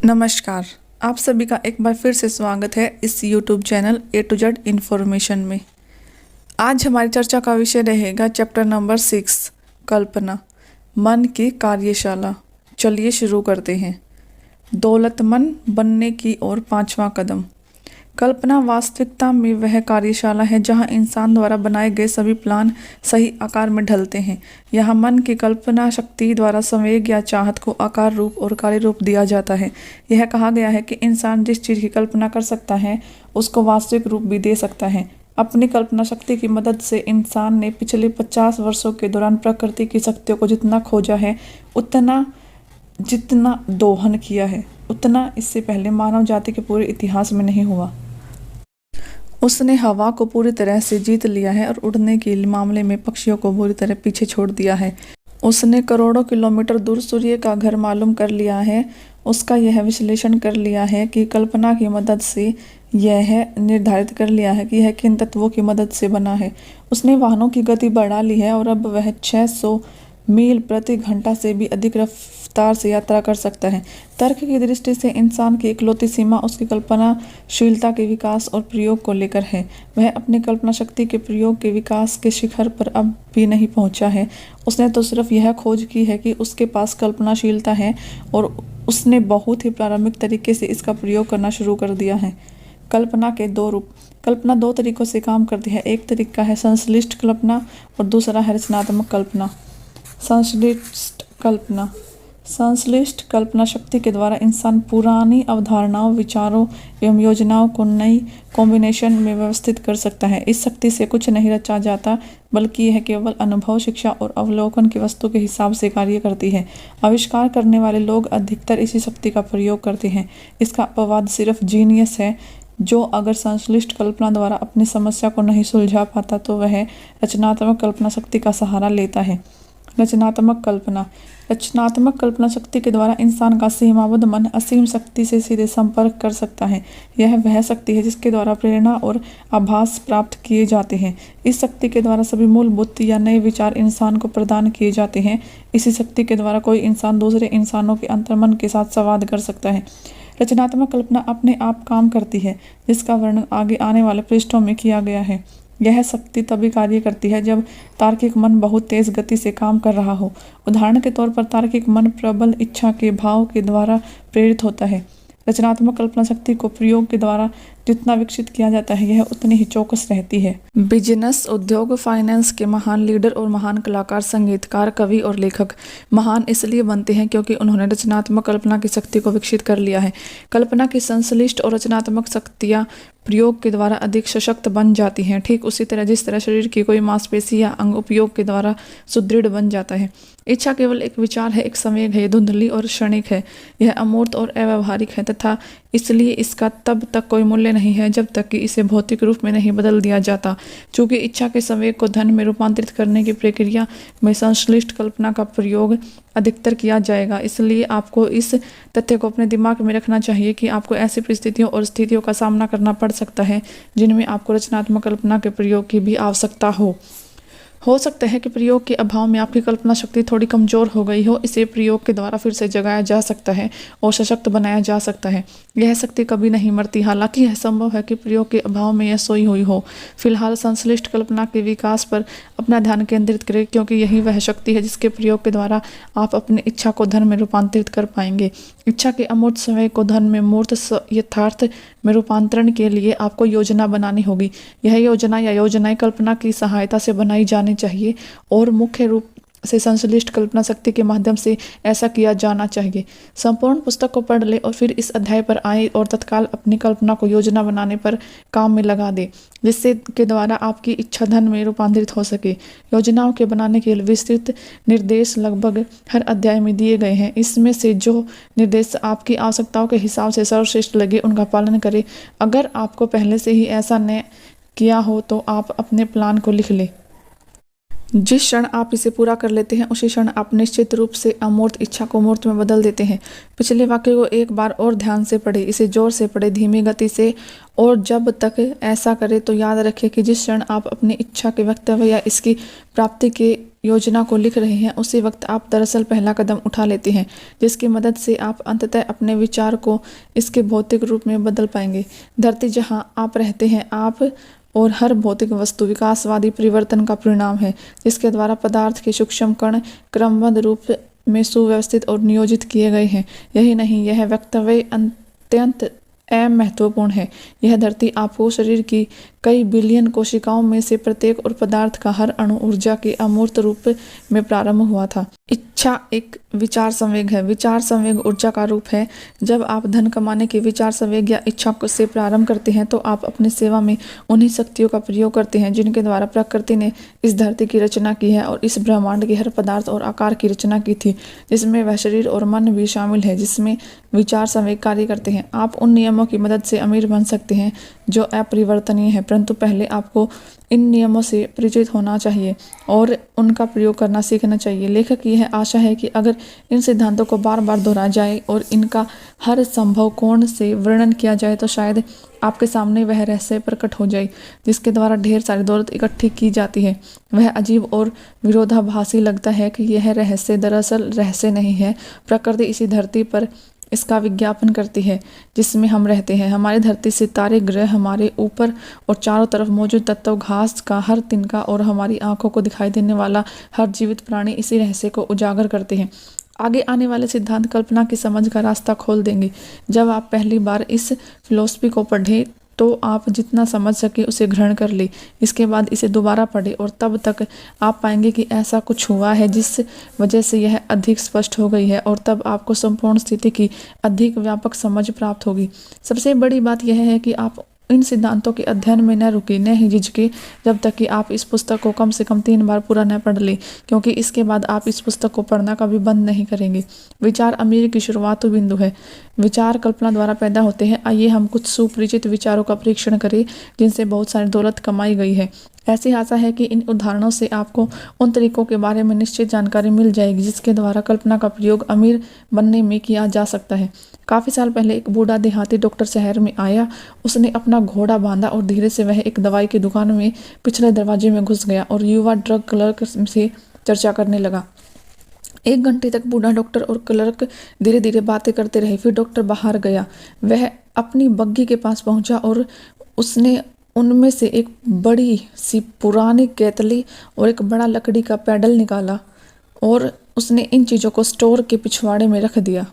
नमस्कार। आप सभी का एक बार फिर से स्वागत है इस YouTube channel A to Z information में। आज हमारी चर्चा का विषय रहेगा चैप्टर नंबर 6 कल्पना, मन की कार्यशाला। चलिए शुरू करते हैं। दौलतमंद बनने की ओर 5वां कदम। कल्पना वास्तविकता में वह कार्यशाला है जहां इंसान द्वारा बनाए गए सभी प्लान सही आकार में ढलते हैं। यहाँ मन की कल्पना शक्ति द्वारा संवेग या चाहत को आकार रूप और कार्य रूप दिया जाता है। यह कहा गया है कि इंसान जिस चीज़ की कल्पना कर सकता है उसको वास्तविक रूप भी दे सकता है। अपनी कल्पना शक्ति की मदद से इंसान ने पिछले 50 वर्षों के दौरान प्रकृति की शक्तियों को जितना खोजा है, जितना दोहन किया है, उतना इससे पहले मानव जाति के पूरे इतिहास में नहीं हुआ। उसने हवा को पूरी तरह से जीत लिया है और उड़ने के मामले में पक्षियों को बुरी तरह पीछे छोड़ दिया है। उसने करोड़ों किलोमीटर दूर सूर्य का घर मालूम कर लिया है। उसका यह विश्लेषण कर लिया है कि कल्पना की मदद से यह निर्धारित कर लिया है कि यह किन तत्वों की मदद से बना है। उसने वाहनों की गति बढ़ा ली है और अब वह 600 मील प्रति घंटा से भी अधिक रफ्तार से यात्रा कर सकता है। तर्क की दृष्टि से इंसान की इकलौती सीमा उसकी कल्पनाशीलता के विकास और प्रयोग को लेकर है। वह अपनी कल्पना शक्ति के प्रयोग के विकास के शिखर पर अब भी नहीं पहुंचा है। उसने तो सिर्फ यह खोज की है कि उसके पास कल्पनाशीलता है और उसने बहुत ही प्रारंभिक तरीके से इसका प्रयोग करना शुरू कर दिया है। कल्पना के दो रूप। कल्पना दो तरीकों से काम करती है। एक तरीका है संश्लिष्ट कल्पना और दूसरा है रचनात्मक कल्पना। संश्लिष्ट कल्पना शक्ति के द्वारा इंसान पुरानी अवधारणाओं, विचारों एवं योजनाओं को नई कॉम्बिनेशन में व्यवस्थित कर सकता है। इस शक्ति से कुछ नहीं रचा जाता, बल्कि यह केवल अनुभव, शिक्षा और अवलोकन की वस्तु के हिसाब से कार्य करती है। आविष्कार करने वाले लोग अधिकतर इसी शक्ति का प्रयोग करते हैं। इसका अपवाद सिर्फ जीनियस है, जो अगर संश्लिष्ट कल्पना द्वारा अपनी समस्या को नहीं सुलझा पाता तो वह रचनात्मक कल्पना शक्ति का सहारा लेता है। रचनात्मक कल्पना शक्ति के द्वारा इंसान का सीमाबद्ध मन असीम शक्ति से सीधे संपर्क कर सकता है। यह वह शक्ति है जिसके द्वारा प्रेरणा और आभास प्राप्त किए जाते हैं। इस शक्ति के द्वारा सभी मूलभूत या नए विचार इंसान को प्रदान किए जाते हैं। इसी शक्ति के द्वारा कोई इंसान दूसरे इंसानों के अंतर्मन के साथ संवाद कर सकता है। रचनात्मक कल्पना अपने आप काम करती है, जिसका वर्णन आगे आने वाले पृष्ठों में किया गया है। यह शक्ति तभी कार्य करती है जब तार्किक मन बहुत तेज गति से काम कर रहा हो। उदाहरण के तौर पर तार्किक मन प्रबल इच्छा के भाव के द्वारा प्रेरित होता है। रचनात्मक कल्पना शक्ति को प्रयोग के द्वारा जितना विकसित किया जाता है, यह उतनी ही चौकस रहती है। बिजनेस, उद्योग, फाइनेंस के महान लीडर और महान कलाकार, संगीतकार, कवि और लेखक महान इसलिए बनते हैं क्योंकि उन्होंने रचनात्मक कल्पना की शक्ति को विकसित कर लिया है। कल्पना की संश्लिष्ट और रचनात्मक शक्तियाँ प्रयोग के द्वारा अधिक सशक्त बन जाती हैं, ठीक उसी तरह जिस तरह शरीर की कोई मांसपेशी या अंग उपयोग के द्वारा सुदृढ़ बन जाता है। इच्छा केवल एक विचार है, एक संवेग है, धुंधली और क्षणिक है। यह अमूर्त और अव्यावहारिक है तथा इसलिए इसका तब तक कोई मूल्य नहीं है जब तक कि इसे भौतिक रूप में नहीं बदल दिया जाता। चूंकि इच्छा के संवेग को धन में रूपांतरित करने की प्रक्रिया में संश्लिष्ट कल्पना का प्रयोग अधिकतर किया जाएगा, इसलिए आपको इस तथ्य को अपने दिमाग में रखना चाहिए कि आपको ऐसी परिस्थितियों और स्थितियों का सामना करना पड़ सकता है जिनमें आपको रचनात्मक कल्पना के प्रयोग की भी आवश्यकता हो सकता है कि प्रयोग के अभाव में आपकी कल्पना शक्ति थोड़ी कमजोर हो गई हो। इसे प्रयोग के द्वारा फिर से जगाया जा सकता है और सशक्त बनाया जा सकता है। यह शक्ति कभी नहीं मरती, हालांकि यह संभव है कि प्रयोग के अभाव में यह सोई हुई हो। फिलहाल संश्लिष्ट कल्पना के विकास पर अपना ध्यान केंद्रित करें, क्योंकि यही वह शक्ति है जिसके प्रयोग के द्वारा आप अपनी इच्छा को धन में रूपांतरित कर पाएंगे। इच्छा के अमूर्त संवेग को धन में मूर्त यथार्थ में रूपांतरण के लिए आपको योजना बनानी होगी। यह योजना या योजनाएं कल्पना की सहायता से बनाई जानी चाहिए और मुख्य रूप से संश्लिष्ट कल्पना शक्ति के माध्यम से ऐसा किया जाना चाहिए। संपूर्ण पुस्तक को पढ़ ले और फिर इस अध्याय पर आए और तत्काल अपनी कल्पना को योजना बनाने पर काम में लगा दे, जिससे के द्वारा आपकी इच्छा धन में रूपांतरित हो सके। योजनाओं के बनाने के लिए विस्तृत निर्देश लगभग हर अध्याय में दिए गए हैं। इसमें से जो निर्देश आपकी आवश्यकताओं के हिसाब से सर्वश्रेष्ठ लगे उनका पालन करें। अगर आपको पहले से ही ऐसा न किया हो तो आप अपने प्लान को लिख लें। जिस क्षण आप इसे पूरा कर लेते हैं उसी क्षण आप निश्चित रूप से अमूर्त इच्छा को मूर्त में बदल देते हैं। पिछले वाक्य को एक बार और ध्यान से पढ़े, इसे जोर से पढ़े, धीमी गति से, और जब तक ऐसा करें तो याद रखें कि जिस क्षण आप अपनी इच्छा के वक्तव्य या इसकी प्राप्ति के योजना को लिख रहे हैं उसी वक्त आप दरअसल पहला कदम उठा लेते हैं, जिसकी मदद से आप अंततः अपने विचार को इसके भौतिक रूप में बदल पाएंगे। धरती जहां आप रहते हैं, आप और हर भौतिक वस्तु विकासवादी परिवर्तन का परिणाम है, जिसके द्वारा पदार्थ के सूक्ष्म कण क्रमबद्ध रूप में सुव्यवस्थित और नियोजित किए गए हैं। यही नहीं, यह वक्तव्य अत्यंत महत्वपूर्ण है। यह धरती आपको शरीर की कई बिलियन कोशिकाओं में से प्रत्येक और पदार्थ का हर अणु ऊर्जा के अमूर्त रूप में प्रारंभ हुआ था। इच्छा एक विचार संवेग है। विचार संवेग ऊर्जा का रूप है। जब आप धन कमाने के विचार संवेग या इच्छा से प्रारंभ करते हैं तो आप अपनी सेवा में उन्हीं शक्तियों का प्रयोग करते हैं जिनके द्वारा प्रकृति ने इस धरती की रचना की है और इस ब्रह्मांड के हर पदार्थ और आकार की रचना की थी, जिसमें वह शरीर और मन भी शामिल है जिसमें विचार संवेग कार्य करते हैं। आप उन नियमों की मदद से अमीर बन सकते हैं जो अपरिवर्तनीय है, परंतु पहले आपको इन नियमों से परिचित होना चाहिए और उनका प्रयोग करना सीखना चाहिए। लेखक की यह आशा है कि अगर इन सिद्धांतों को बार बार दोहराया जाए और इनका हर संभव कोण से वर्णन किया जाए तो शायद आपके सामने वह रहस्य प्रकट हो जाए जिसके द्वारा ढेर सारी दौलत इकट्ठी की जाती है। वह अजीब और विरोधाभासी लगता है कि यह रहस्य दरअसल रहस्य नहीं है। प्रकृति इसी धरती पर इसका विज्ञापन करती है जिसमें हम रहते हैं। हमारी धरती, सितारे, ग्रह, हमारे ऊपर और चारों तरफ मौजूद तत्व, घास का हर तिनका और हमारी आंखों को दिखाई देने वाला हर जीवित प्राणी इसी रहस्य को उजागर करते हैं। आगे आने वाले सिद्धांत कल्पना की समझ का रास्ता खोल देंगे। जब आप पहली बार इस फिलॉसफी को पढ़ें तो आप जितना समझ सके उसे ग्रहण कर ले। इसके बाद इसे दोबारा पढ़े और तब तक आप पाएंगे कि ऐसा कुछ हुआ है जिस वजह से यह अधिक स्पष्ट हो गई है और तब आपको संपूर्ण स्थिति की अधिक व्यापक समझ प्राप्त होगी। सबसे बड़ी बात यह है कि आप इन सिद्धांतों के अध्ययन में न रुके, न ही झिझके जब तक कि आप इस पुस्तक को कम से कम 3 बार पूरा न पढ़ ले, क्योंकि इसके बाद आप इस पुस्तक को पढ़ना कभी बंद नहीं करेंगे। विचार अमीरी की शुरुआत बिंदु है। विचार कल्पना द्वारा पैदा होते हैं। आइए हम कुछ सुपरिचित विचारों का परीक्षण करें जिनसे बहुत सारी दौलत कमाई गई है। ऐसी आशा है कि इन उदाहरणों से आपको उन तरीकों के बारे में निश्चित जानकारी मिल जाएगी जिसके द्वारा कल्पना का प्रयोग अमीर बनने में किया जा सकता है। काफ़ी साल पहले एक बूढ़ा देहाती डॉक्टर शहर में आया। उसने अपना घोड़ा बांधा और धीरे से वह एक दवाई की दुकान में पिछले दरवाजे में घुस गया और युवा ड्रग क्लर्क से चर्चा करने लगा। 1 घंटे तक बूढ़ा डॉक्टर और क्लर्क धीरे धीरे बातें करते रहे। फिर डॉक्टर बाहर गया। वह अपनी बग्घी के पास पहुंचा और उसने उनमें से एक बड़ी सी पुरानी केतली और एक बड़ा लकड़ी का पैडल निकाला और उसने इन चीज़ों को स्टोर के पिछवाड़े में रख दिया।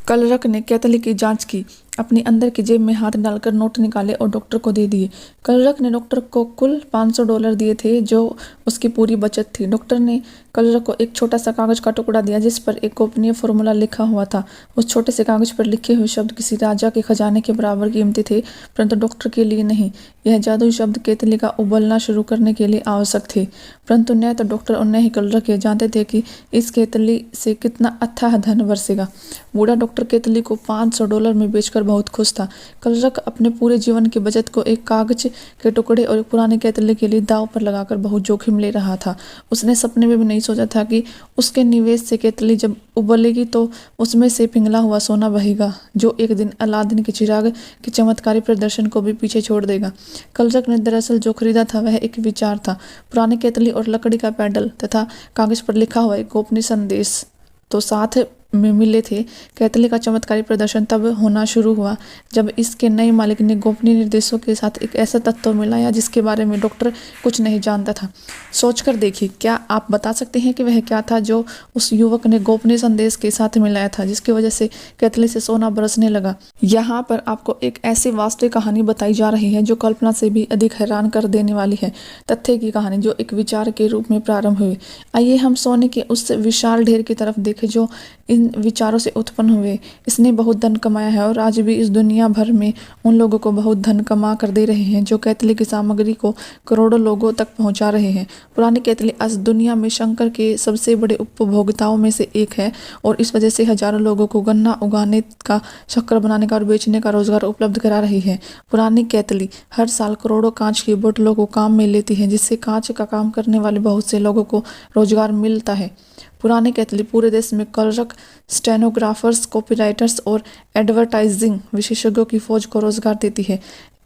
क्लर्क ने केतली की जांच की, अपनी अंदर की जेब में हाथ डालकर नोट निकाले और डॉक्टर को दे दिए। क्लर्क ने डॉक्टर को कुल $500 दिए थे जो उसकी पूरी बचत थी। डॉक्टर ने क्लर्क को एक छोटा सा कागज का टुकड़ा दिया जिस पर एक गोपनीय फॉर्मूला लिखा हुआ था। उस छोटे से कागज पर लिखे हुए शब्द किसी राजा के खजाने के बराबर कीमती थे, परंतु डॉक्टर के लिए नहीं। यह जादुई शब्द केतली का उबलना शुरू करने के लिए आवश्यक थे, परंतु न तो डॉक्टर और न ही क्लर्क ये जानते थे कि इस केतली से कितना अथाह धन बरसेगा। बूढ़ा डॉक्टर केतली को $500 में बेचकर बहुत खुश था। क्लर्क अपने पूरे जीवन की बचत को एक कागज के टुकड़े और एक पुरानी केतली के लिए दांव पर लगाकर बहुत जोखिम ले रहा था। उसने सपने में भी नहीं सोचा था कि उसके निवेश से केतली जब उबलेगी तो उसमें से पिघला हुआ सोना बहेगा जो एक दिन अलादीन के चिराग के चमत्कारी प्रदर्शन को भी पीछे छोड़ देगा। क्लर्क ने दरअसल जो खरीदा था वह एक विचार था। पुरानी केतली और लकड़ी का पैडल तथा कागज पर लिखा हुआ एक गोपनीय संदेश तो साथ में मिले थे। केतली का चमत्कारी प्रदर्शन तब होना शुरू हुआ जब इसके नए मालिक ने गोपनीय निर्देशों के साथ एक ऐसा तत्व मिलाया जिसके बारे में डॉक्टर कुछ नहीं जानता था। सोचकर देखिए, क्या आप बता सकते हैं कि वह क्या था जो उस युवक ने गोपनीय संदेश के साथ मिलाया था जिसकी वजह से केतली से सोना बरसने लगा। यहाँ पर आपको एक ऐसी वास्तविक कहानी बताई जा रही है जो कल्पना से भी अधिक हैरान कर देने वाली है। तथ्य की कहानी जो एक विचार के रूप में प्रारंभ हुई। आइए हम सोने के उस विशाल ढेर की तरफ देखें जो इन विचारों से उत्पन्न हुए। इसने बहुत धन कमाया है और आज भी इस दुनिया भर में उन लोगों को बहुत धन कमा कर दे रहे हैं जो केतली की सामग्री को करोड़ों लोगों तक पहुंचा रहे हैं। पुरानी केतली आज दुनिया में शंकर के सबसे बड़े उपभोक्ताओं में से एक है और इस वजह से हजारों लोगों को गन्ना उगाने का, शक्कर बनाने का और बेचने का रोजगार उपलब्ध करा रही है। पुरानी केतली हर साल करोड़ों कांच की बोतलों को काम में लेती है जिससे कांच का काम करने वाले बहुत से लोगों को रोजगार मिलता है। पुरानी केतली पूरे देश में क्लर्क, स्टेनोग्राफर्स, कॉपीराइटर्स और एडवर्टाइजिंग विशेषज्ञों की फौज को रोजगार देती है।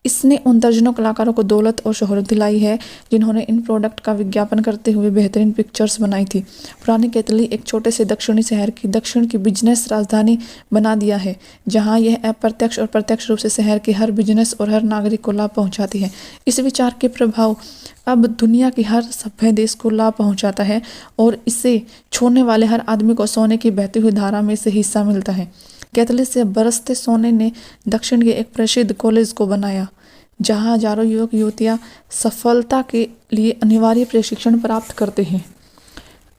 इसने उन दर्जनों कलाकारों को दौलत और शोहरत दिलाई है जिन्होंने इन प्रोडक्ट का विज्ञापन करते हुए बेहतरीन पिक्चर्स बनाई थी। पुरानी कैथली एक छोटे से दक्षिणी शहर की दक्षिण की बिजनेस राजधानी बना दिया है, जहां यह अप्रत्यक्ष और प्रत्यक्ष रूप से शहर के हर बिजनेस और हर नागरिक को लाभ पहुंचाती है। इस विचार के प्रभाव अब दुनिया के हर सभ्य देश को लाभ पहुंचाता है और इसे छोड़ने वाले हर आदमी को सोने की बहती हुई धारा में से हिस्सा मिलता है। कैथली से बरसते सोने ने दक्षिण के एक प्रसिद्ध कॉलेज को बनाया, जहां हजारों युवक युवतियां सफलता के लिए अनिवार्य प्रशिक्षण प्राप्त करते हैं।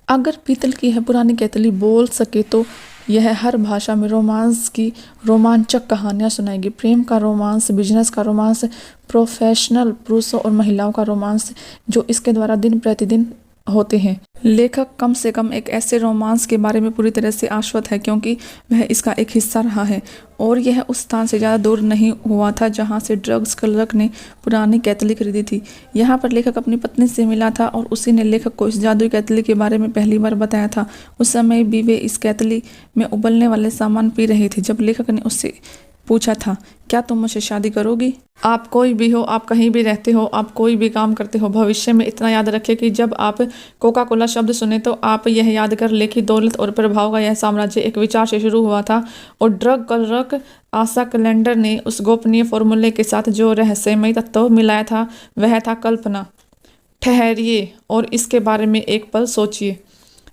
अगर पीतल की यह पुरानी कैथली बोल सके तो यह हर भाषा में रोमांस की रोमांचक कहानियां सुनाएगी। प्रेम का रोमांस, बिजनेस का रोमांस, प्रोफेशनल पुरुषों और महिलाओं का रोमांस जो इसके द्वारा दिन प्रतिदिन होते हैं। लेखक कम से कम एक ऐसे रोमांस के बारे में पूरी तरह से आश्वस्त है क्योंकि वह इसका एक हिस्सा रहा है और यह उस स्थान से ज़्यादा दूर नहीं हुआ था जहां से ड्रग्स क्लर्क ने पुरानी कैथली खरीदी थी। यहाँ पर लेखक अपनी पत्नी से मिला था और उसी ने लेखक को इस जादुई कैथली के बारे में पहली बार बताया था। उस समय भी वे इस कैथली में उबलने वाले सामान पी रहे थे जब लेखक ने उससे पूछा था, क्या तुम मुझसे शादी करोगी? आप कोई भी हो, आप कहीं भी रहते हो, आप कोई भी काम करते हो, भविष्य में इतना याद रखें कि जब आप कोका कोला शब्द सुने तो आप यह याद कर ले कि दौलत और प्रभाव का यह साम्राज्य एक विचार से शुरू हुआ था और ड्रग क्लर्क आशा कैलेंडर ने उस गोपनीय फॉर्मूले के साथ जो रहस्यमय तत्व मिलाया था वह था कल्पना। ठहरिए और इसके बारे में एक पल सोचिए।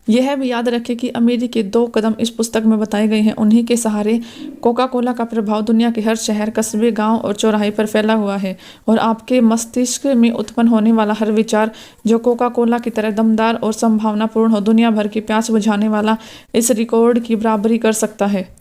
यह भी याद रखें कि अमीरी के 2 कदम इस पुस्तक में बताए गए हैं। उन्हीं के सहारे कोका कोला का प्रभाव दुनिया के हर शहर, कस्बे, गांव और चौराहे पर फैला हुआ है और आपके मस्तिष्क में उत्पन्न होने वाला हर विचार जो कोका कोला की तरह दमदार और संभावनापूर्ण हो, दुनिया भर की प्यास बुझाने वाला इस रिकॉर्ड की बराबरी कर सकता है।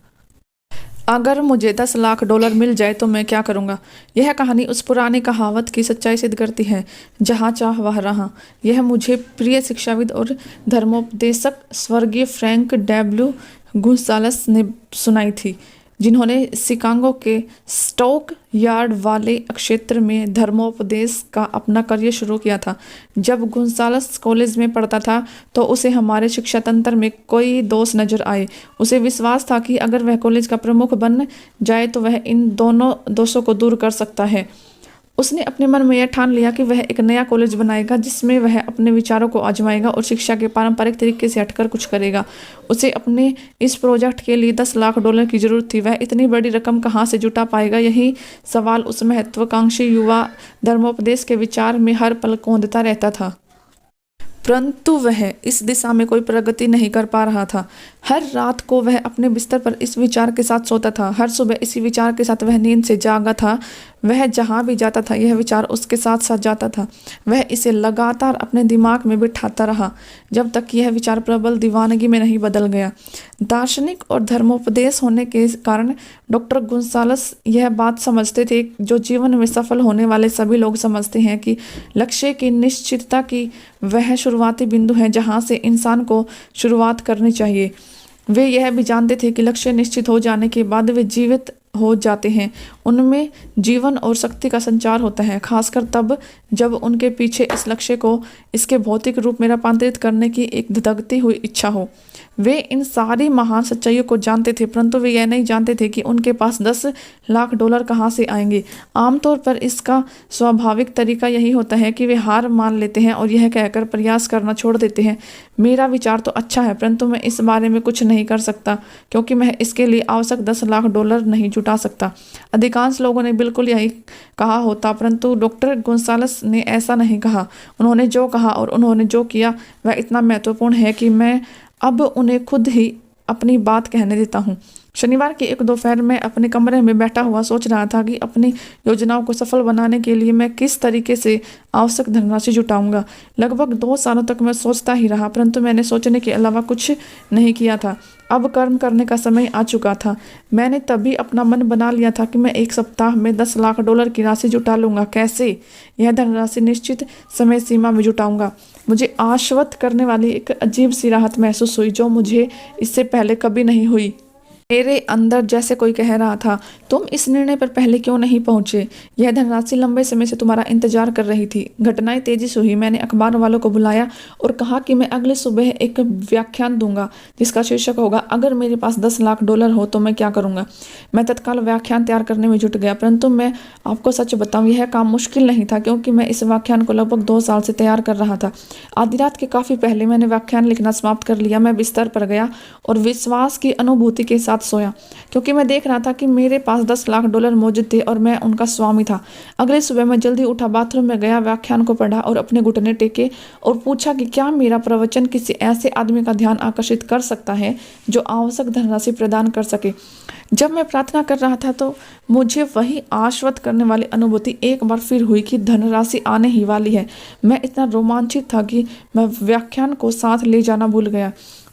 अगर मुझे $10 लाख मिल जाए तो मैं क्या करूंगा? यह कहानी उस पुरानी कहावत की सच्चाई सिद्ध करती है, जहां चाह वह राह। यह मुझे प्रिय शिक्षाविद और धर्मोपदेशक स्वर्गीय फ्रैंक डब्ल्यू गुंसालस ने सुनाई थी, जिन्होंने शिकागो के स्टोक यार्ड वाले क्षेत्र में धर्मोपदेश का अपना करियर शुरू किया था। जब गुंसालस कॉलेज में पढ़ता था तो उसे हमारे शिक्षा तंत्र में कोई दोष नजर आए। उसे विश्वास था कि अगर वह कॉलेज का प्रमुख बन जाए तो वह इन दोनों दोषों को दूर कर सकता है। उसने अपने मन में यह ठान लिया कि वह एक नया कॉलेज बनाएगा जिसमें वह अपने विचारों को आजमाएगा और शिक्षा के पारंपरिक तरीके से हटकर कुछ करेगा। उसे अपने इस प्रोजेक्ट के लिए $10 लाख की जरूरत थी। वह इतनी बड़ी रकम कहाँ से जुटा पाएगा? यही सवाल उस महत्वाकांक्षी युवा धर्मोपदेश के विचार में हर पल कौंधता रहता था, परंतु वह इस दिशा में कोई प्रगति नहीं कर पा रहा था। हर रात को वह अपने बिस्तर पर इस विचार के साथ सोता था। हर सुबह इसी विचार के साथ वह नींद से जागा था। वह जहाँ भी जाता था यह विचार उसके साथ साथ जाता था। वह इसे लगातार अपने दिमाग में बिठाता रहा जब तक यह विचार प्रबल दीवानगी में नहीं बदल गया। दार्शनिक और धर्मोपदेश होने के कारण डॉक्टर गुंसालस यह बात समझते थे जो जीवन में सफल होने वाले सभी लोग समझते हैं कि लक्ष्य की निश्चितता की वह शुरुआती बिंदु है जहाँ से इंसान को शुरुआत करनी चाहिए। वे यह भी जानते थे कि लक्ष्य निश्चित हो जाने के बाद वे जीवित हो जाते हैं। उनमें जीवन और शक्ति का संचार होता है, खासकर तब जब उनके पीछे इस लक्ष्य को इसके भौतिक रूप में रूपांतरित करने की एक धधकती हुई इच्छा हो। वे इन सारी महान सच्चाइयों को जानते थे, परंतु वे यह नहीं जानते थे कि उनके पास $10 लाख कहाँ से आएंगे। आमतौर पर इसका स्वाभाविक तरीका यही होता है कि वे हार मान लेते हैं और यह कहकर प्रयास करना छोड़ देते हैं, मेरा विचार तो अच्छा है परंतु मैं इस बारे में कुछ नहीं कर सकता क्योंकि मैं इसके लिए आवश्यक $10 लाख नहीं जुटा सकता। अधिकांश लोगों ने बिल्कुल यही कहा होता, परंतु डॉक्टर गुंसालस ने ऐसा नहीं कहा। उन्होंने जो कहा और उन्होंने जो किया वह इतना महत्वपूर्ण है कि मैं अब उन्हें खुद ही अपनी बात कहने देता हूँ। शनिवार की एक दोपहर में अपने कमरे में बैठा हुआ सोच रहा था कि अपनी योजनाओं को सफल बनाने के लिए मैं किस तरीके से आवश्यक धनराशि जुटाऊंगा। लगभग 2 सालों तक मैं सोचता ही रहा, परंतु मैंने सोचने के अलावा कुछ नहीं किया था। अब कर्म करने का समय आ चुका था। मैंने तभी अपना मन बना लिया था कि मैं 1 सप्ताह में $10 लाख की राशि जुटा लूंगा। कैसे? यह धनराशि निश्चित समय सीमा में जुटाऊंगा। मुझे आश्वस्त करने वाली एक अजीब सी राहत महसूस हुई जो मुझे इससे पहले कभी नहीं हुई। मेरे अंदर जैसे कोई कह रहा था, तुम इस निर्णय पर पहले क्यों नहीं पहुंचे? यह धनराशि लंबे समय से तुम्हारा इंतजार कर रही थी। घटनाएं तेजी से हुई। मैंने अखबार वालों को बुलाया और कहा कि मैं अगले सुबह एक व्याख्यान दूंगा जिसका शीर्षक होगा, अगर मेरे पास 10 लाख डॉलर हो तो मैं क्या करूंगा। मैं तत्काल व्याख्यान तैयार करने में जुट गया, परंतु मैं आपको सच बताऊं, यह काम मुश्किल नहीं था, क्योंकि मैं इस व्याख्यान को लगभग 2 साल से तैयार कर रहा था। आधी रात के काफी पहले मैंने व्याख्यान लिखना समाप्त कर लिया। मैं बिस्तर पर गया और विश्वास की अनुभूति के साथ सोया, क्योंकि मैं देख रहा था कि मेरे पास 10 लाख डॉलर मौजूद थे और मैं उनका स्वामी था। अगले सुबह मैं जल्दी उठा, बाथरूम में गया, व्याख्यान को पढ़ा और अपने घुटने टेके और पूछा कि क्या मेरा प्रवचन किसी ऐसे आदमी का ध्यान आकर्षित कर सकता है जो आवश्यक धनराशि प्रदान कर सके। जब मैं प्रार्थना कर रहा था तो मुझे वही आश्वस्त करने वाली अनुभूति एक बार फिर हुई कि धनराशि आने ही वाली है। मैं इतना रोमांचित था कि मैं व्याख्यान को साथ ले जाना भूल गया,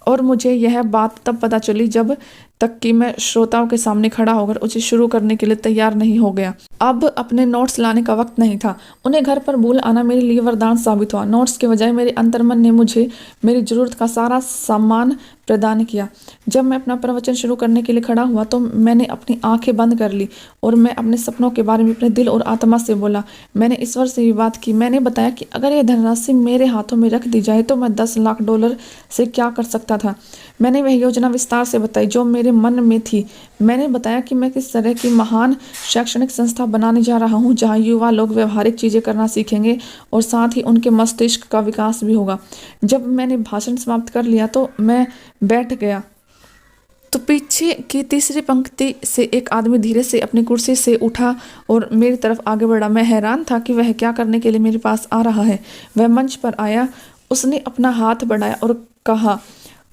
और मुझे यह बात तब पता चली जब तक कि मैं श्रोताओं के सामने खड़ा होकर उसे शुरू करने के लिए तैयार नहीं हो गया। अब अपने नोट्स लाने का वक्त नहीं था। उन्हें घर पर भूल आना मेरे लिए वरदान साबित हुआ। नोट्स के बजाय मेरे अंतर्मन ने मुझे मेरी जरूरत का सारा सामान प्रदान किया। जब मैं अपना प्रवचन शुरू करने के लिए खड़ा हुआ तो मैंने अपनी आंखें बंद कर ली और मैं अपने सपनों के बारे में अपने दिल और आत्मा से बोला। मैंने ईश्वर से भी बात की। मैंने बताया कि अगर यह धनराशि मेरे हाथों में रख दी जाए तो मैं 10 लाख डॉलर से क्या कर सकता था। मैंने वह योजना विस्तार से बताई जो मेरे मन में थी। मैंने बताया कि मैं किस तरह की महान शैक्षणिक संस्था बनाने जा रहा हूं, जहां युवा लोग व्यवहारिक चीजें करना सीखेंगे और साथ ही उनके मस्तिष्क का विकास भी होगा। जब मैंने भाषण समाप्त कर लिया तो मैं बैठ गया तो पीछे की तीसरी पंक्ति से एक आदमी धीरे से अपनी कुर्सी से उठा और मेरी तरफ आगे बढ़ा। मैं हैरान था कि वह क्या करने के लिए मेरे पास आ रहा है। वह मंच पर आया, उसने अपना हाथ बढ़ाया और कहा,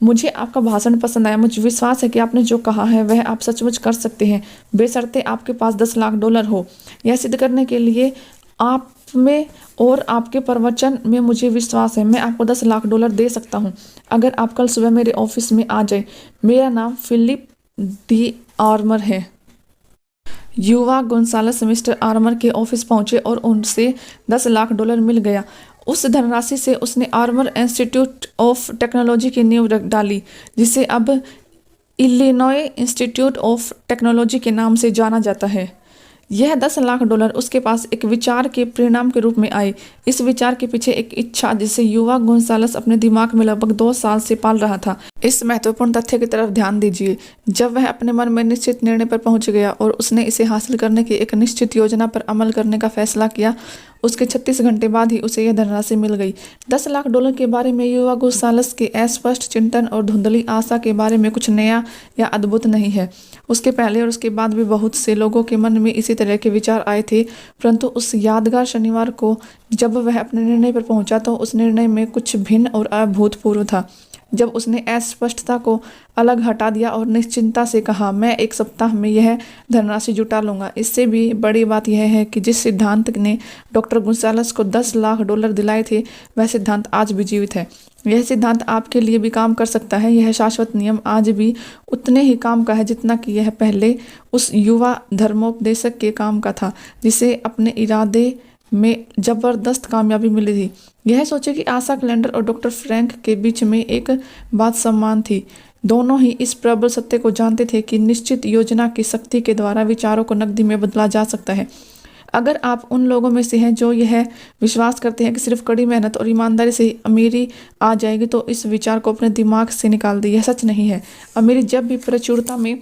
मुझे आपका भाषण पसंद आया। मुझे विश्वास है कि आपने जो कहा है वह आप सचमुच कर सकते हैं, बेशर्ते आपके पास 10 लाख डॉलर हो। यह सिद्ध करने के लिए आप में और आपके प्रवचन में मुझे विश्वास है। मैं आपको 10 लाख डॉलर दे सकता हूं अगर आप कल सुबह मेरे ऑफिस में आ जाए। मेरा नाम फिलिप डी आर्मर है। युवा गोंसालस मिस्टर आर्मर के ऑफिस पहुंचे और उनसे 10 लाख डॉलर मिल गया। उस धनराशि से उसने आर्मर इंस्टीट्यूट ऑफ टेक्नोलॉजी की नींव रख डाली, जिसे अब इलिनॉय इंस्टीट्यूट ऑफ टेक्नोलॉजी के नाम से जाना जाता है। यह 10 लाख डॉलर उसके पास एक विचार के परिणाम के रूप में आए। इस विचार के पीछे एक इच्छा जिसे युवा गोंसालस अपने दिमाग में लगभग 2 साल से पाल रहा था। इस महत्वपूर्ण तथ्य की तरफ ध्यान दीजिए। जब वह अपने मन में निश्चित निर्णय पर पहुंच गया और उसने इसे हासिल करने की एक निश्चित योजना पर अमल करने का फैसला किया, उसके 36 घंटे बाद ही उसे यह धनराशि मिल गई। 10 लाख डॉलर के बारे में युवा गोंसालस के अस्पष्ट चिंतन और धुंधली आशा के बारे में कुछ नया या अद्भुत नहीं है। उसके पहले और उसके बाद भी बहुत से लोगों के मन में इसी तरह के विचार आए थे, परंतु उस यादगार शनिवार को जब वह अपने निर्णय पर पहुंचा तो उस निर्णय में कुछ भिन्न और अभूतपूर्व था। जब उसने अस्पष्टता को अलग हटा दिया और निश्चिंतता से कहा, मैं 1 सप्ताह में यह धनराशि जुटा लूंगा। इससे भी बड़ी बात यह है कि जिस सिद्धांत ने डॉक्टर गोंसालस को 10 लाख डॉलर दिलाए थे, वह सिद्धांत आज भी जीवित है। यह सिद्धांत आपके लिए भी काम कर सकता है। यह शाश्वत नियम आज भी उतने ही काम का है जितना कि यह पहले उस युवा धर्मोपदेशक के काम का था, जिसे अपने इरादे में जबरदस्त कामयाबी मिली थी। यह सोचे कि आशा कैलेंडर और डॉक्टर फ्रैंक के बीच में एक बात समान थी। दोनों ही इस प्रबल सत्य को जानते थे कि निश्चित योजना की शक्ति के द्वारा विचारों को नकदी में बदला जा सकता है। अगर आप उन लोगों में से हैं जो यह विश्वास करते हैं कि सिर्फ कड़ी मेहनत और ईमानदारी से अमीरी आ जाएगी, तो इस विचार को अपने दिमाग से निकाल दें। यह सच नहीं है। अमीरी जब भी प्रचुरता में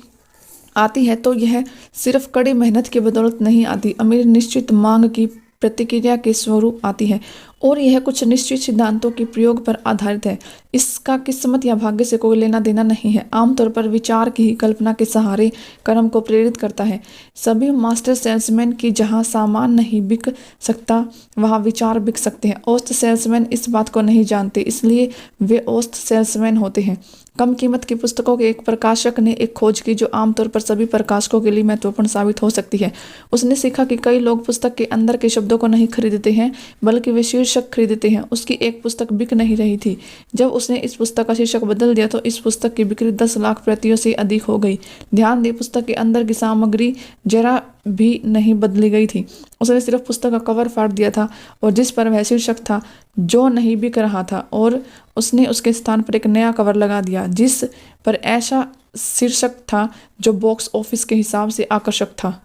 आती है तो यह सिर्फ कड़ी मेहनत की बदौलत नहीं आती। अमीरी निश्चित मांग की प्रतिक्रिया के स्वरूप आती है और यह कुछ निश्चित सिद्धांतों के प्रयोग पर आधारित है। इसका किस्मत या भाग्य से कोई लेना देना नहीं है। आमतौर पर विचार की ही कल्पना के सहारे कर्म को प्रेरित करता है। सभी मास्टर सेल्समैन की जहां सामान नहीं बिक सकता वहां विचार बिक सकते हैं। औसत सेल्समैन इस बात को नहीं जानते, इसलिए वे औसत सेल्समैन होते हैं। कम कीमत की पुस्तकों के एक प्रकाशक ने एक खोज की जो आमतौर पर सभी प्रकाशकों के लिए महत्वपूर्ण साबित हो सकती है। उसने सीखा कि कई लोग पुस्तक के अंदर के शब्दों को नहीं खरीदते हैं, बल्कि वे शीर्षक खरीदते हैं। उसकी एक पुस्तक बिक नहीं रही थी। जब उसने इस पुस्तक का शीर्षक बदल दिया तो इस पुस्तक की बिक्री 10 लाख प्रतियों से अधिक हो गई। ध्यान दें, पुस्तक के अंदर की सामग्री जरा भी नहीं बदली गई थी। उसने सिर्फ पुस्तक का कवर फाड़ दिया था और जिस पर वह शीर्षक था जो नहीं बिक रहा था, और उसने उसके स्थान पर एक नया कवर लगा दिया जिस पर ऐसा शीर्षक था जो बॉक्स ऑफिस के हिसाब से आकर्षक था।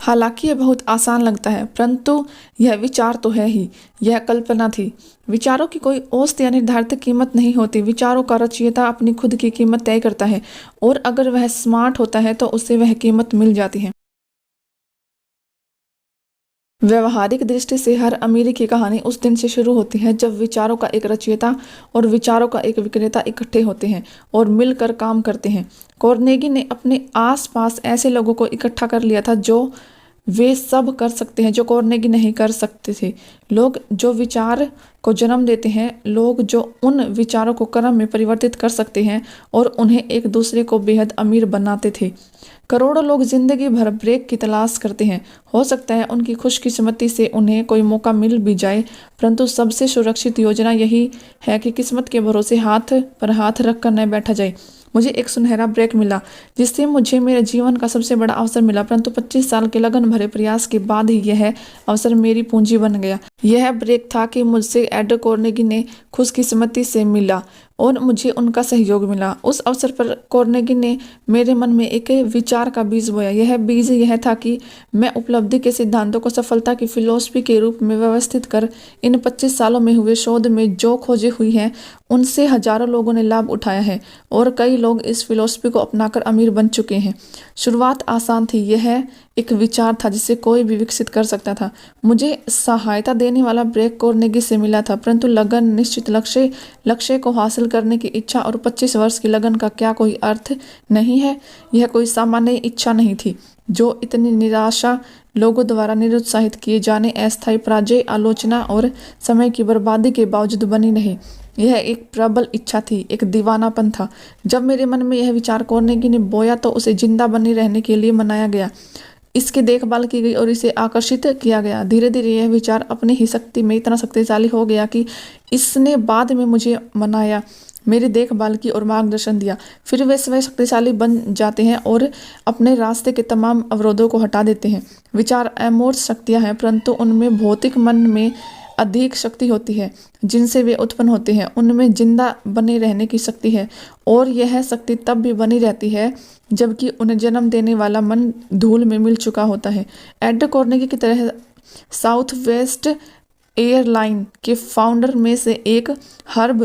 हालांकि यह बहुत आसान लगता है, परंतु यह विचार तो है ही, यह कल्पना थी। विचारों की कोई औसत या निर्धारित कीमत नहीं होती। विचारों का रचयिता अपनी खुद की कीमत तय करता है, और अगर वह स्मार्ट होता है तो उसे वह कीमत मिल जाती है। व्यवहारिक दृष्टि से हर अमीरी की कहानी उस दिन से शुरू होती है जब विचारों का एक रचयिता और विचारों का एक विक्रेता इकट्ठे होते हैं और मिलकर काम करते हैं। कार्नेगी ने अपने आसपास ऐसे लोगों को इकट्ठा कर लिया था जो वे सब कर सकते हैं जो कार्नेगी नहीं कर सकते थे। लोग जो विचार को जन्म देते हैं, लोग जो उन विचारों को कर्म में परिवर्तित कर सकते हैं और उन्हें एक दूसरे को बेहद अमीर बनाते थे। करोड़ों लोग जिंदगी भर ब्रेक की तलाश करते हैं। हो सकता है उनकी खुशकिस्मती से उन्हें कोई मौका मिल भी जाए, परंतु सबसे सुरक्षित योजना यही है कि किस्मत के भरोसे हाथ पर हाथ रखकर न बैठा जाए। मुझे एक सुनहरा ब्रेक मिला जिससे मुझे मेरे जीवन का सबसे बड़ा अवसर मिला, परंतु 25 साल के लगन भरे प्रयास के बाद ही यह अवसर मेरी पूंजी बन गया। यह ब्रेक था कि मुझसे एड कार्नेगी ने खुशकिस्मती से मिला और मुझे उनका सहयोग मिला। उस अवसर पर कार्नेगी ने मेरे मन में एक विचार का बीज बोया। यह बीज यह था कि मैं उपलब्धि के सिद्धांतों को सफलता की फिलॉसफी के रूप में व्यवस्थित कर इन 25 सालों में हुए शोध में जो खोजें हुई हैं उनसे हजारों लोगों ने लाभ उठाया है और कई लोग इस फिलॉसफी को अपनाकर अमीर बन चुके हैं। शुरुआत आसान थी। यह एक विचार था जिसे कोई भी विकसित कर सकता था। मुझे सहायता देने वाला ब्रेक कार्नेगी से मिला था, परंतु लगन, निश्चित लक्ष्य को हासिल करने की इच्छा और 25 वर्ष की लगन का क्या कोई अर्थ नहीं है? यह कोई सामान्य इच्छा नहीं थी जो इतनी निराशा लोगों द्वारा निरुत्साहित किए जाने, अस्थायी पराजय, आलोचना और समय की बर्बादी के बावजूद बनी नहीं। यह एक प्रबल इच्छा थी, एक दीवानापन था। जब मेरे मन में यह विचार कार्नेगी ने बोया तो उसे जिंदा बने रहने के लिए मनाया गया, इसकी देखभाल की गई और इसे आकर्षित किया गया। धीरे धीरे यह विचार अपनी ही शक्ति में इतना शक्तिशाली हो गया कि इसने बाद में मुझे मनाया, मेरी देखभाल की और मार्गदर्शन दिया। फिर वे स्वयं शक्तिशाली बन जाते हैं और अपने रास्ते के तमाम अवरोधों को हटा देते हैं। विचार अमूर्त शक्तियाँ हैं, परंतु उनमें भौतिक मन में अधिक शक्ति होती है जिनसे वे उत्पन्न होते हैं। उनमें जिंदा बने रहने की शक्ति है और यह शक्ति तब भी बनी रहती है जबकि उन्हें जन्म देने वाला मन धूल में मिल चुका होता है। एड कार्नेगी की तरह साउथ वेस्ट एयरलाइन के फाउंडर में से एक हर्ब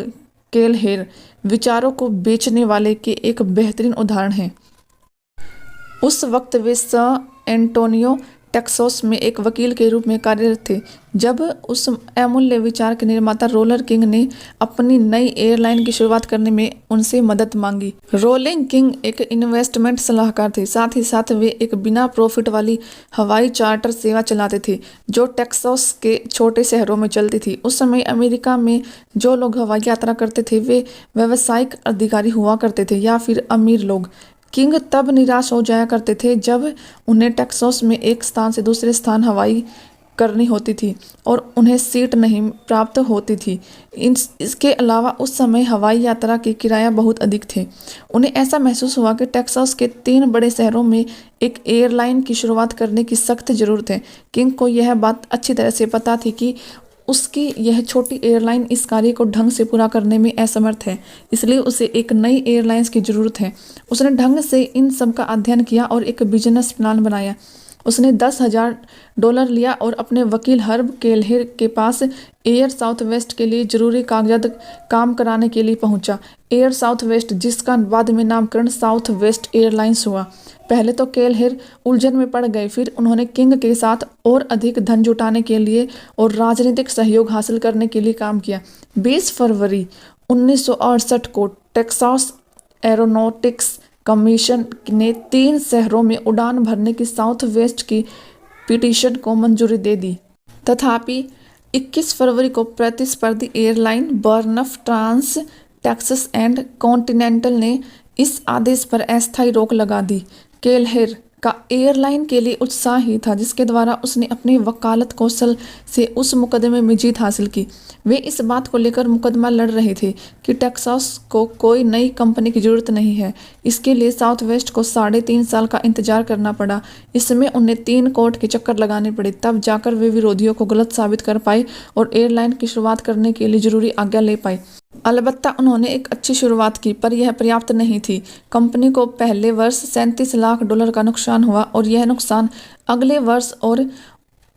केलहेर विचारों को बेचने वाले के एक बेहतरीन उदाहरण है। उस वक्त वे सैन एंटोनियो टेक्सास में एक वकील के रूप में कार्यरत थे जब उस अमूल्य विचार के निर्माता रोलर किंग ने अपनी नई एयरलाइन की शुरुआत करने में उनसे मदद मांगी। रोलिंग किंग एक इन्वेस्टमेंट सलाहकार थे, साथ ही साथ वे एक बिना प्रॉफिट वाली हवाई चार्टर सेवा चलाते थे जो टेक्सास के छोटे शहरों में चलती थी। उस समय अमेरिका में जो लोग हवाई यात्रा करते थे वे व्यावसायिक अधिकारी हुआ करते थे या फिर अमीर लोग। किंग तब निराश हो जाया करते थे जब उन्हें टेक्सास में एक स्थान से दूसरे स्थान हवाई करनी होती थी और उन्हें सीट नहीं प्राप्त होती थी। इसके अलावा उस समय हवाई यात्रा के किराया बहुत अधिक थे। उन्हें ऐसा महसूस हुआ कि टेक्सास के 3 बड़े शहरों में एक एयरलाइन की शुरुआत करने की सख्त जरूरत है। किंग को यह बात अच्छी तरह से पता थी कि उसकी यह छोटी एयरलाइन इस कार्य को ढंग से पूरा करने में असमर्थ है, इसलिए उसे एक नई एयरलाइंस की जरूरत है। उसने ढंग से इन सब का अध्ययन किया और एक बिजनेस प्लान बनाया। उसने $10,000 लिया और अपने वकील हर्ब केलहेर के पास एयर साउथ वेस्ट के लिए जरूरी कागजात काम कराने के लिए पहुंचा। एयर साउथ वेस्ट, जिसका बाद में नामकरण साउथ वेस्ट एयरलाइंस हुआ। पहले तो केलहेर उलझन में पड़ गए, फिर उन्होंने किंग के साथ और अधिक धन जुटाने के लिए और राजनीतिक सहयोग हासिल करने के लिए काम किया। 20 फरवरी 1968 को टेक्सास एरोनॉटिक्स कमीशन ने 3 शहरों में उड़ान भरने की साउथ वेस्ट की पिटीशन को मंजूरी दे दी। तथापि 21 फरवरी को प्रतिस्पर्धी airline Braniff Trans Texas and Continental ने इस आदेश पर अस्थायी रोक लगा दी। केलहेर का एयरलाइन के लिए उत्साह ही था, जिसके द्वारा उसने अपनी वकालत कौशल से उस मुकदमे में जीत हासिल की। वे इस बात को लेकर मुकदमा लड़ रहे थे कि टेक्सास को कोई नई कंपनी की जरूरत नहीं है। इसके लिए साउथवेस्ट को 3.5 साल का इंतजार करना पड़ा। इसमें उन्हें 3 कोर्ट के चक्कर लगाने पड़े, तब जाकर वे विरोधियों को गलत साबित कर पाए और एयरलाइन की शुरुआत करने के लिए जरूरी आज्ञा ले पाए। अलबत्ता उन्होंने एक अच्छी शुरुआत की, पर यह पर्याप्त नहीं थी। कंपनी को पहले वर्ष $37 लाख का नुकसान हुआ और यह नुकसान अगले वर्ष और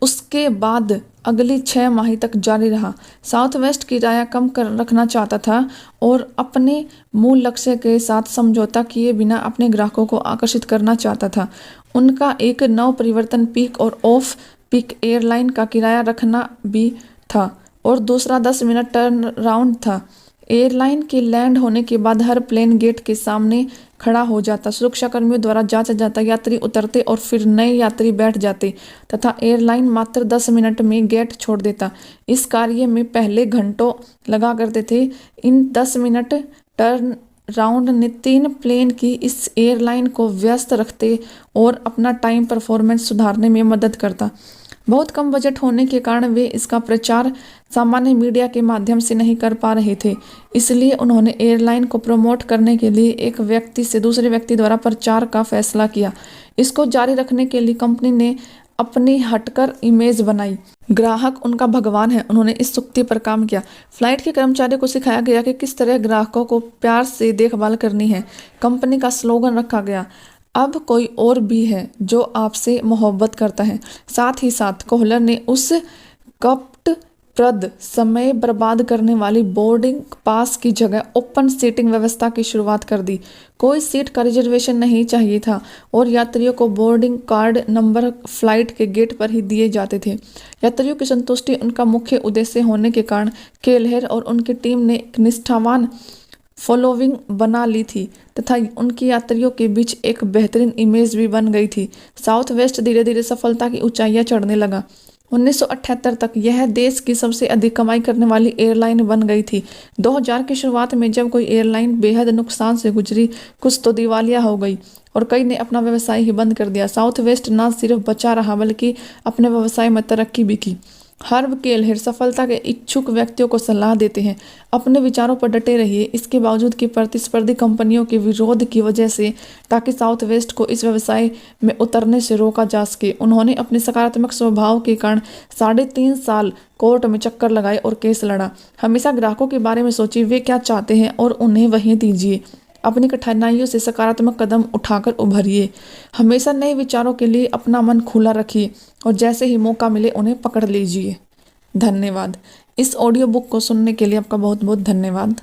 उसके बाद अगली 6 माह तक जारी रहा। साउथवेस्ट किराया कम कर रखना चाहता था और अपने मूल लक्ष्य के साथ समझौता किए बिना अपने ग्राहकों को आकर्षित करना चाहता था। उनका एक नव परिवर्तन पीक और ऑफ पीक एयरलाइन का किराया रखना भी था और दूसरा 10 मिनट टर्न राउंड था। एयरलाइन के लैंड होने के बाद हर प्लेन गेट के सामने खड़ा हो जाता, सुरक्षाकर्मियों द्वारा जांचा जाता, यात्री उतरते और फिर नए यात्री बैठ जाते तथा एयरलाइन मात्र 10 मिनट में गेट छोड़ देता। इस कार्य में पहले घंटों लगा करते थे। इन 10 मिनट टर्न राउंड ने 3 प्लेन की इस एयरलाइन को व्यस्त रखते और अपना टाइम परफॉर्मेंस सुधारने में मदद करता। बहुत कम बजट होने के कारण वे इसका प्रचार सामान्य मीडिया के माध्यम से नहीं कर पा रहे थे। इसलिए उन्होंने एयरलाइन को प्रमोट करने के लिए एक व्यक्ति से दूसरे व्यक्ति द्वारा प्रचार का फैसला किया। इसको जारी रखने के लिए कंपनी ने अपनी हटकर इमेज बनाई। ग्राहक उनका भगवान है। उन्होंने इस युक्ति पर काम किया। फ्लाइट के कर्मचारियों को सिखाया गया कि किस तरह ग्राहकों को प्यार से देखभाल करनी है। कंपनी का स्लोगन रखा गया, अब कोई और भी है जो आपसे मोहब्बत करता है। साथ ही साथ कोहलर ने उस कपटप्रद समय बर्बाद करने वाली बोर्डिंग पास की जगह ओपन सीटिंग व्यवस्था की शुरुआत कर दी। कोई सीट का रिजर्वेशन नहीं चाहिए था और यात्रियों को बोर्डिंग कार्ड नंबर फ्लाइट के गेट पर ही दिए जाते थे। यात्रियों की संतुष्टि उनका मुख्य उद्देश्य होने के कारण केलहेर और उनकी टीम ने एक निष्ठावान फॉलोइंग बना ली थी तथा उनकी यात्रियों के बीच एक बेहतरीन इमेज भी बन गई थी। साउथवेस्ट धीरे धीरे सफलता की ऊंचाइयां चढ़ने लगा। 1978 तक यह देश की सबसे अधिक कमाई करने वाली एयरलाइन बन गई थी। 2000 की शुरुआत में जब कोई एयरलाइन बेहद नुकसान से गुजरी, कुछ तो दिवालिया हो गई और कई ने अपना व्यवसाय ही बंद कर दिया। साउथवेस्ट न सिर्फ बचा रहा बल्कि अपने व्यवसाय में तरक्की भी की। हर्ब केलहेर सफलता के इच्छुक व्यक्तियों को सलाह देते हैं, अपने विचारों पर डटे रहिए, इसके बावजूद कि प्रतिस्पर्धी कंपनियों के विरोध की वजह से, ताकि साउथवेस्ट को इस व्यवसाय में उतरने से रोका जा सके। उन्होंने अपने सकारात्मक स्वभाव के कारण 3.5 साल कोर्ट में चक्कर लगाए और केस लड़ा। हमेशा ग्राहकों के बारे में सोचिए, वे क्या चाहते हैं और उन्हें वही दीजिए। अपनी कठिनाइयों से सकारात्मक कदम उठाकर उभरिए। हमेशा नए विचारों के लिए अपना मन खुला रखिए और जैसे ही मौका मिले उन्हें पकड़ लीजिए। धन्यवाद। इस ऑडियो बुक को सुनने के लिए आपका बहुत बहुत धन्यवाद।